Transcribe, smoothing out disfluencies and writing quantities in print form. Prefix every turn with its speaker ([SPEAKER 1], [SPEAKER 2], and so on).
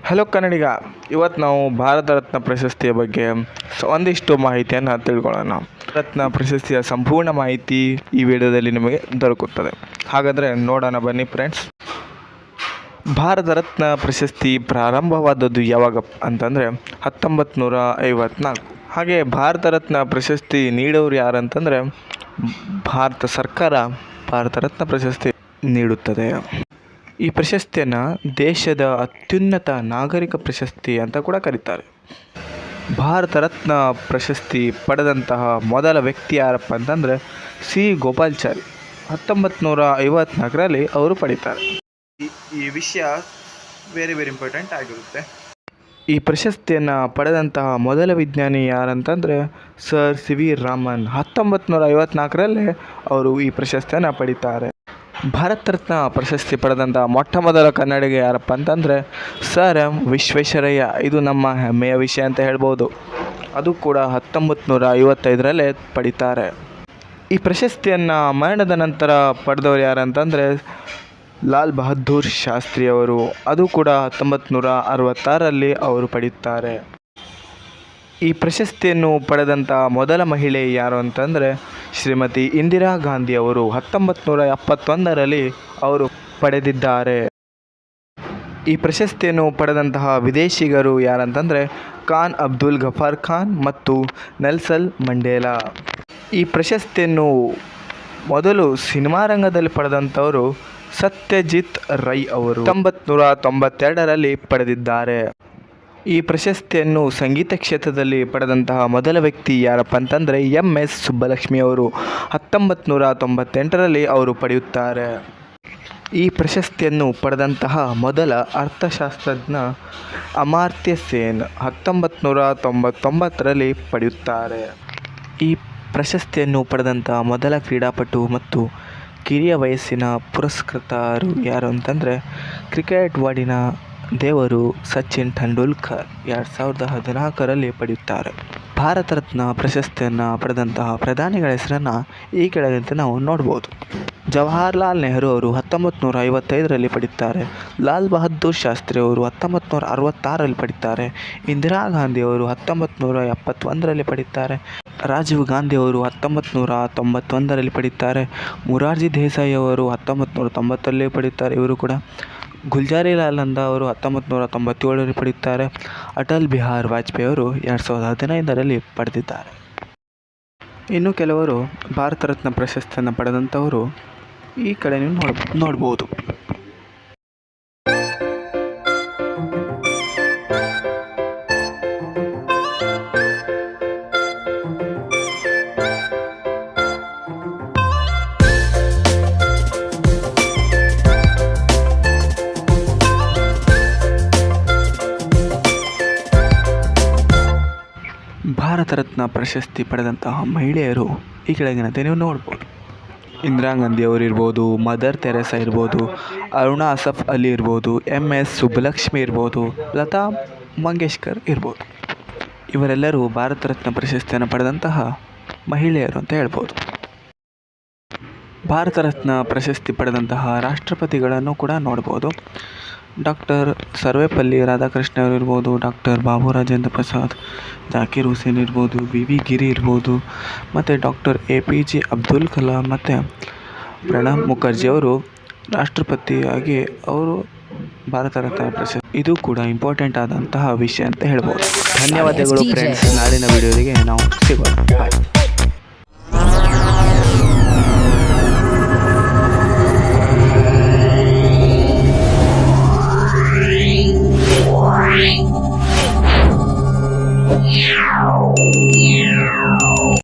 [SPEAKER 1] Hello ಕನ್ನಡಿಗ, ಇವತ್ತು ನಾವು ಭಾರತ ರತ್ನ ಪ್ರಶಸ್ತಿಯ ಬಗ್ಗೆ ಒಂದಿಷ್ಟು ಮಾಹಿತಿಯನ್ನು ತಿಳ್ಕೊಳ್ಳೋಣ. ರತ್ನ ಪ್ರಶಸ್ತಿಯ ಸಂಪೂರ್ಣ ಮಾಹಿತಿ ಈ ವಿಡಿಯೋದಲ್ಲಿ ನಿಮಗೆ ದೊರಕುತ್ತದೆ. ಹಾಗಾದರೆ ನೋಡೋಣ ಬನ್ನಿ ಫ್ರೆಂಡ್ಸ್. ಭಾರತ ರತ್ನ ಪ್ರಶಸ್ತಿ ಪ್ರಾರಂಭವಾದದ್ದು ಯಾವಾಗ ಅಂತಂದರೆ 1954. ಹಾಗೆ ಭಾರತ ರತ್ನ ಪ್ರಶಸ್ತಿ ನೀಡೋರು ಯಾರಂತಂದರೆ ಭಾರತ ಸರ್ಕಾರ ಭಾರತ ರತ್ನ ಪ್ರಶಸ್ತಿ ನೀಡುತ್ತದೆ. ಈ ಪ್ರಶಸ್ತಿಯನ್ನು ದೇಶದ ಅತ್ಯುನ್ನತ ನಾಗರಿಕ ಪ್ರಶಸ್ತಿ ಅಂತ ಕೂಡ ಕರೀತಾರೆ. ಭಾರತ ರತ್ನ ಪ್ರಶಸ್ತಿ ಪಡೆದಂತಹ ಮೊದಲ ವ್ಯಕ್ತಿ ಯಾರಪ್ಪ ಅಂತಂದರೆ ಸಿ ಗೋಪಾಲಾಚಾರಿ. 1954ರಲ್ಲಿ ಅವರು ಪಡೀತಾರೆ. ಈ ವಿಷಯ ವೆರಿ ಇಂಪಾರ್ಟೆಂಟ್ ಆಗಿರುತ್ತೆ. ಈ ಪ್ರಶಸ್ತಿಯನ್ನು ಪಡೆದಂತಹ ಮೊದಲ ವಿಜ್ಞಾನಿ ಯಾರಂತಂದರೆ ಸರ್ ಸಿ ವಿ ರಾಮನ್. 1954ರಲ್ಲೇ ಅವರು ಈ ಪ್ರಶಸ್ತಿಯನ್ನು ಪಡೀತಾರೆ. ಭಾರತ ರತ್ನ ಪ್ರಶಸ್ತಿ ಪಡೆದಂಥ ಮೊಟ್ಟ ಮೊದಲ ಕನ್ನಡಿಗ ಯಾರಪ್ಪ ಅಂತಂದರೆ ಸರ್ ಎಂ ವಿಶ್ವೇಶ್ವರಯ್ಯ. ಇದು ನಮ್ಮ ಹೆಮ್ಮೆಯ ವಿಷಯ ಅಂತ ಹೇಳ್ಬೋದು. ಅದು ಕೂಡ 1955ರಲ್ಲೇ ಪಡೀತಾರೆ. ಈ ಪ್ರಶಸ್ತಿಯನ್ನು ಮರಣದ ನಂತರ ಪಡೆದವರು ಯಾರಂತಂದರೆ ಲಾಲ್ ಬಹದ್ದೂರ್ ಶಾಸ್ತ್ರಿಯವರು. ಅದು ಕೂಡ 1966ರಲ್ಲಿ ಅವರು ಪಡೆಯುತ್ತಾರೆ. ಈ ಪ್ರಶಸ್ತಿಯನ್ನು ಪಡೆದಂಥ ಮೊದಲ ಮಹಿಳೆ ಯಾರು ಅಂತಂದರೆ ಶ್ರೀಮತಿ ಇಂದಿರಾ ಗಾಂಧಿ ಅವರು. 1971ರಲ್ಲಿ ಅವರು ಪಡೆದಿದ್ದಾರೆ. ಈ ಪ್ರಶಸ್ತಿಯನ್ನು ಪಡೆದಂತಹ ವಿದೇಶಿಗರು ಯಾರಂತಂದರೆ ಖಾನ್ ಅಬ್ದುಲ್ ಗಫಾರ್ ಖಾನ್ ಮತ್ತು ನೆಲ್ಸನ್ ಮಂಡೇಲಾ. ಈ ಪ್ರಶಸ್ತಿಯನ್ನು ಮೊದಲು ಸಿನಿಮಾ ರಂಗದಲ್ಲಿ ಪಡೆದಂಥವರು ಸತ್ಯಜಿತ್ ರೈ ಅವರು 1992ರಲ್ಲಿ ಪಡೆದಿದ್ದಾರೆ. ಈ ಪ್ರಶಸ್ತಿಯನ್ನು ಸಂಗೀತ ಕ್ಷೇತ್ರದಲ್ಲಿ ಪಡೆದಂತಹ ಮೊದಲ ವ್ಯಕ್ತಿ ಯಾರಪ್ಪ ಅಂತಂದರೆ MS ಸುಬ್ಬಲಕ್ಷ್ಮಿ ಅವರು. 1998ರಲ್ಲಿ ಅವರು ಪಡೆಯುತ್ತಾರೆ. ಈ ಪ್ರಶಸ್ತಿಯನ್ನು ಪಡೆದಂತಹ ಮೊದಲ ಅರ್ಥಶಾಸ್ತ್ರಜ್ಞ ಅಮರ್ತ್ಯ ಸೇನ್. 1999ರಲ್ಲಿ ಪಡೆಯುತ್ತಾರೆ. ಈ ಪ್ರಶಸ್ತಿಯನ್ನು ಪಡೆದಂತಹ ಮೊದಲ ಕ್ರೀಡಾಪಟು ಮತ್ತು ಕಿರಿಯ ವಯಸ್ಸಿನ ಪುರಸ್ಕೃತರು ಯಾರು ಅಂತಂದರೆ ಕ್ರಿಕೆಟ್ ವಾಡಿನ ದೇವರು ಸಚಿನ್ ತೆಂಡೂಲ್ಕರ್. 2014ರಲ್ಲಿ ಪಡೆಯುತ್ತಾರೆ. ಭಾರತ ರತ್ನ ಪ್ರಶಸ್ತಿಯನ್ನು ಪಡೆದಂತಹ ಪ್ರಧಾನಿಗಳ ಹೆಸರನ್ನು ಈ ಕೆಳಗಂತೆ ನಾವು ನೋಡ್ಬೋದು. ಜವಾಹರ್ಲಾಲ್ ನೆಹರು ಅವರು 1955ರಲ್ಲಿ ಪಡೆಯುತ್ತಾರೆ. ಲಾಲ್ ಬಹದ್ದೂರ್ ಶಾಸ್ತ್ರಿ ಅವರು 1966ರಲ್ಲಿ ಪಡೆಯುತ್ತಾರೆ. ಇಂದಿರಾ ಗಾಂಧಿ ಅವರು 1971ರಲ್ಲಿ ಪಡೆಯುತ್ತಾರೆ. ರಾಜೀವ್ ಗಾಂಧಿ ಅವರು 1991ರಲ್ಲಿ ಪಡೆಯುತ್ತಾರೆ. ಮೊರಾರ್ಜಿ ದೇಸಾಯಿ ಅವರು 1990ರಲ್ಲಿ ಪಡೆಯುತ್ತಾರೆ. ಇವರು ಕೂಡ ಗುಲ್ಜಾರಿಲಾಲ್ ನಂದಾ ಅವರು 1997ರಲ್ಲಿ ಪಡೆಯುತ್ತಾರೆ. ಅಟಲ್ ಬಿಹಾರಿ ವಾಜಪೇಯಿ ಅವರು 2015ರಲ್ಲಿ ಪಡೆದಿದ್ದಾರೆ. ಇನ್ನು ಕೆಲವರು ಭಾರತ ರತ್ನ ಪ್ರಶಸ್ತಿಯನ್ನು ಪಡೆದಂಥವರು ಈ ಕಡೆ ನೀವು ನೋಡ್ಬೋದು. ಭಾರತ ರತ್ನ ಪ್ರಶಸ್ತಿ ಪಡೆದಂತಹ ಮಹಿಳೆಯರು ಈ ಕೆಳಗಿನಂತೆ ನೀವು ನೋಡ್ಬೋದು. ಇಂದಿರಾ ಗಾಂಧಿ ಅವರು ಇರ್ಬೋದು, ಮದರ್ ತೆರೇಸಾ ಇರ್ಬೋದು, ಅರುಣಾ ಅಸಫ್ ಅಲಿ ಇರ್ಬೋದು, MS ಸುಬ್ಬಲಕ್ಷ್ಮಿ ಇರ್ಬೋದು, ಲತಾ ಮಂಗೇಶ್ಕರ್ ಇರ್ಬೋದು. ಇವರೆಲ್ಲರೂ ಭಾರತ ರತ್ನ ಪ್ರಶಸ್ತಿಯನ್ನು ಪಡೆದಂತಹ ಮಹಿಳೆಯರು ಅಂತ ಹೇಳ್ಬೋದು. ಭಾರತ ರತ್ನ ಪ್ರಶಸ್ತಿ ಪಡೆದಂತಹ ರಾಷ್ಟ್ರಪತಿಗಳನ್ನು ಕೂಡ ನೋಡ್ಬೋದು. ಡಾಕ್ಟರ್ ಸರ್ವೇಪಲ್ಲಿ ರಾಧಾಕೃಷ್ಣ ಅವರು ಇರ್ಬೋದು, ಡಾಕ್ಟರ್ ಬಾಬು ರಾಜೇಂದ್ರ ಪ್ರಸಾದ್, ಜಾಕೀರ್ ಹುಸೇನ್ ಇರ್ಬೋದು, VV ಗಿರಿ ಇರ್ಬೋದು, ಮತ್ತು ಡಾಕ್ಟರ್ APJ ಅಬ್ದುಲ್ ಕಲಾಂ ಮತ್ತು ಪ್ರಣಬ್ ಮುಖರ್ಜಿ ಅವರು ರಾಷ್ಟ್ರಪತಿಯಾಗಿ ಅವರು ಭಾರತ ರತ್ನ ಪ್ರಶಸ್ತಿ. ಇದು ಕೂಡ ಇಂಪಾರ್ಟೆಂಟ್ ಆದಂತಹ ವಿಷಯ ಅಂತ ಹೇಳ್ಬೋದು. ಧನ್ಯವಾದಗಳು ಫ್ರೆಂಡ್ಸ್. ನಾಳಿನ ವಿಡಿಯೋಗೆ ನಾವು ಸಿಗೋಣ. ಬಾಯ್.